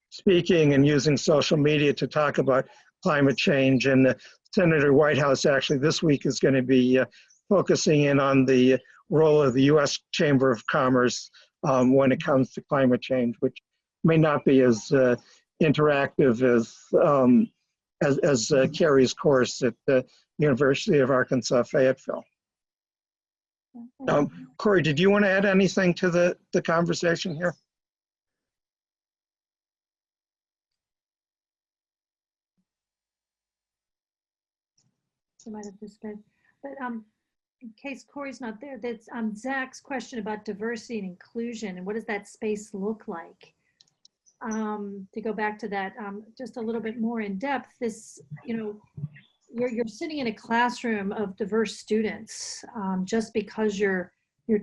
speaking and using social media to talk about climate change. And Senator Whitehouse actually this week is going to be focusing in on the role of the U.S. Chamber of Commerce when it comes to climate change, which may not be as interactive as Carrie's course at the University of Arkansas, Fayetteville. Corey, did you want to add anything to the conversation here? I might have just been, but in case Corey's not there, that's Zach's question about diversity and inclusion and what does that space look like? To go back to that just a little bit more in depth, this, you know, you're sitting in a classroom of diverse students just because you're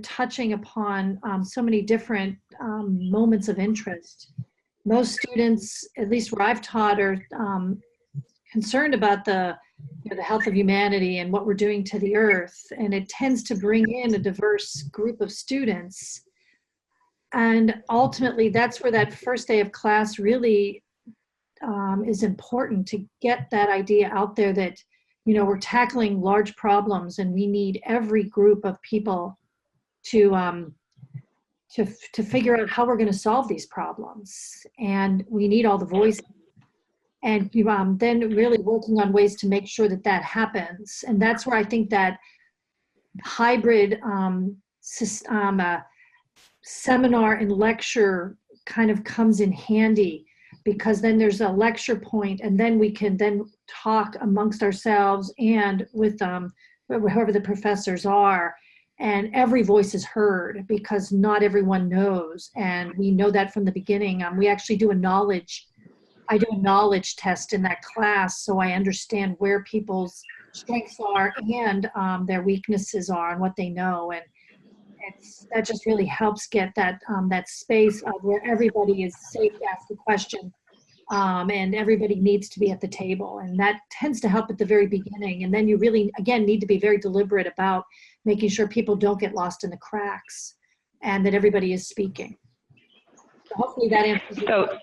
touching upon so many different moments of interest. Most students, at least where I've taught, are concerned about the health of humanity and what we're doing to the earth, and it tends to bring in a diverse group of students. And ultimately, that's where that first day of class really is important, to get that idea out there that, you know, we're tackling large problems and we need every group of people to figure out how we're going to solve these problems. And we need all the voices. And then really working on ways to make sure that that happens. And that's where I think that hybrid seminar and lecture kind of comes in handy, because then there's a lecture point and then we can then talk amongst ourselves and with whoever the professors are, and every voice is heard because not everyone knows. And we know that from the beginning. We actually do I do a knowledge test in that class, so I understand where people's strengths are and their weaknesses are and what they know. And that just really helps get that that space of where everybody is safe to ask a question, and everybody needs to be at the table. And that tends to help at the very beginning. And then you really, again, need to be very deliberate about making sure people don't get lost in the cracks and that everybody is speaking. So hopefully that answers your question.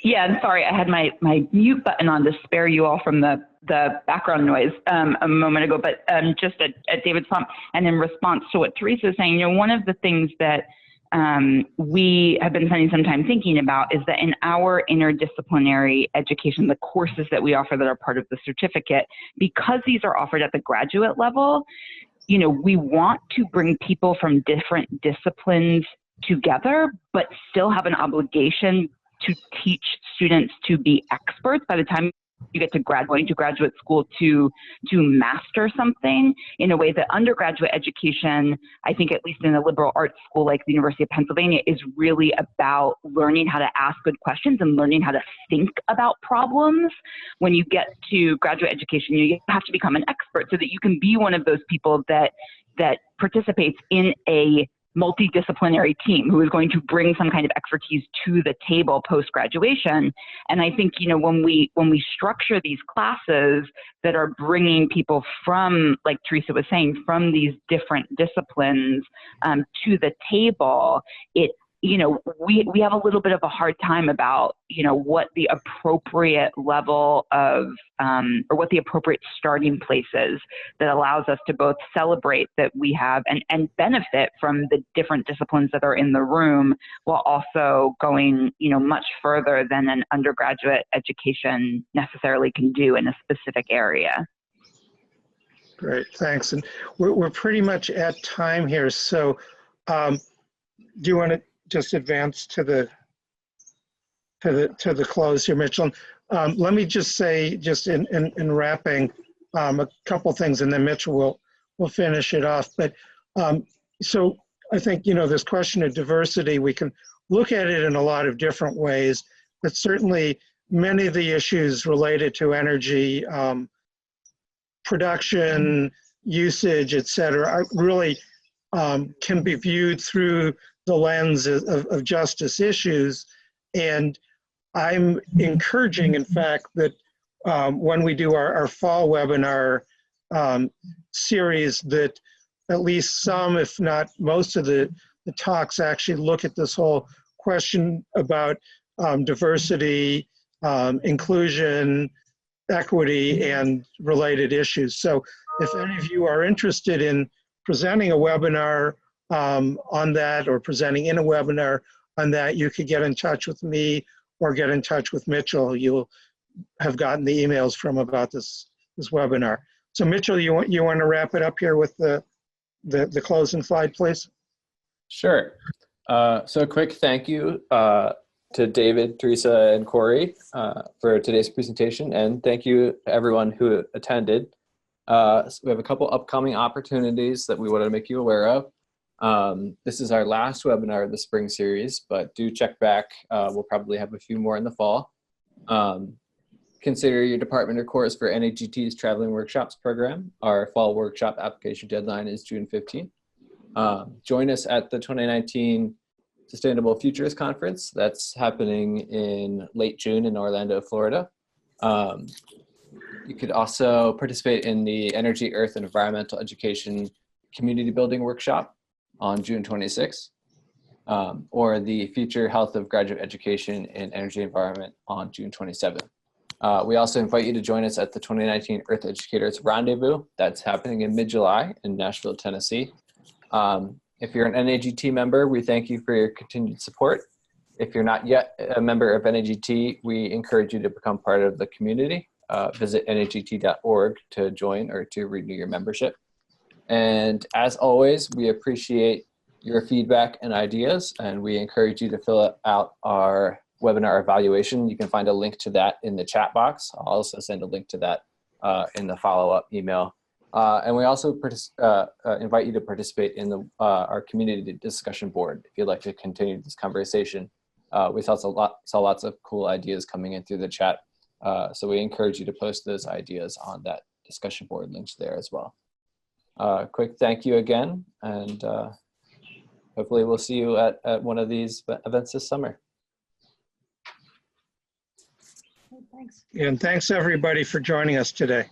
Yeah, I'm sorry, I had my mute button on to spare you all from the background noise a moment ago, but just at David's prompt, and in response to what Teresa is saying, you know, one of the things that we have been spending some time thinking about is that in our interdisciplinary education, the courses that we offer that are part of the certificate, because these are offered at the graduate level, you know, we want to bring people from different disciplines together, but still have an obligation to teach students to be experts by the time going to graduate school to master something, in a way that undergraduate education, I think at least in a liberal arts school like the University of Pennsylvania, is really about learning how to ask good questions and learning how to think about problems. When you get to graduate education, you have to become an expert so that you can be one of those people that participates in a multidisciplinary team who is going to bring some kind of expertise to the table post-graduation. And I think, when we structure these classes that are bringing people from, like Teresa was saying, from these different disciplines to the table, we have a little bit of a hard time about, what the appropriate level of, or what the appropriate starting place is that allows us to both celebrate that we have and benefit from the different disciplines that are in the room, while also going, much further than an undergraduate education necessarily can do in a specific area. Great, thanks. And we're pretty much at time here. So do you want to just advance to the close here, Mitchell? Let me just say, just in wrapping, a couple things, and then Mitchell will finish it off. But so I think, this question of diversity, we can look at it in a lot of different ways, but certainly many of the issues related to energy production, usage, et cetera, are really can be viewed through the lens of justice issues. And I'm encouraging, in fact, that when we do our fall webinar series, that at least some, if not most of the talks actually look at this whole question about diversity, inclusion, equity, and related issues. So if any of you are interested in presenting a webinar on that, or presenting in a webinar on that, you could get in touch with me or get in touch with Mitchell. You'll have gotten the emails from about this webinar. So Mitchell, you want to wrap it up here with the closing slide, please? Sure. So a quick thank you to David, Teresa, and Corey for today's presentation, and thank you to everyone who attended. So we have a couple upcoming opportunities that we wanted to make you aware of. This is our last webinar of the spring series, but do check back. We'll probably have a few more in the fall. Consider your department or course for NAGT's Traveling Workshops program. Our fall workshop application deadline is June 15th. Join us at the 2019 Sustainable Futures Conference. That's happening in late June in Orlando, Florida. You could also participate in the Energy, Earth, and Environmental Education Community Building Workshop on June 26th, or the Future Health of Graduate Education in Energy Environment on June 27th. We also invite you to join us at the 2019 Earth Educators Rendezvous. That's happening in mid-July in Nashville, Tennessee. If you're an NAGT member, we thank you for your continued support. If you're not yet a member of NAGT, we encourage you to become part of the community. Visit nagt.org to join or to renew your membership. And as always, we appreciate your feedback and ideas, and we encourage you to fill out our webinar evaluation. You can find a link to that in the chat box. I'll also send a link to that in the follow-up email. And we also invite you to participate in our community discussion board if you'd like to continue this conversation. We saw lots of cool ideas coming in through the chat. So we encourage you to post those ideas on that discussion board links there as well. Quick thank you again, and hopefully we'll see you at one of these events this summer. Thanks. And thanks everybody for joining us today.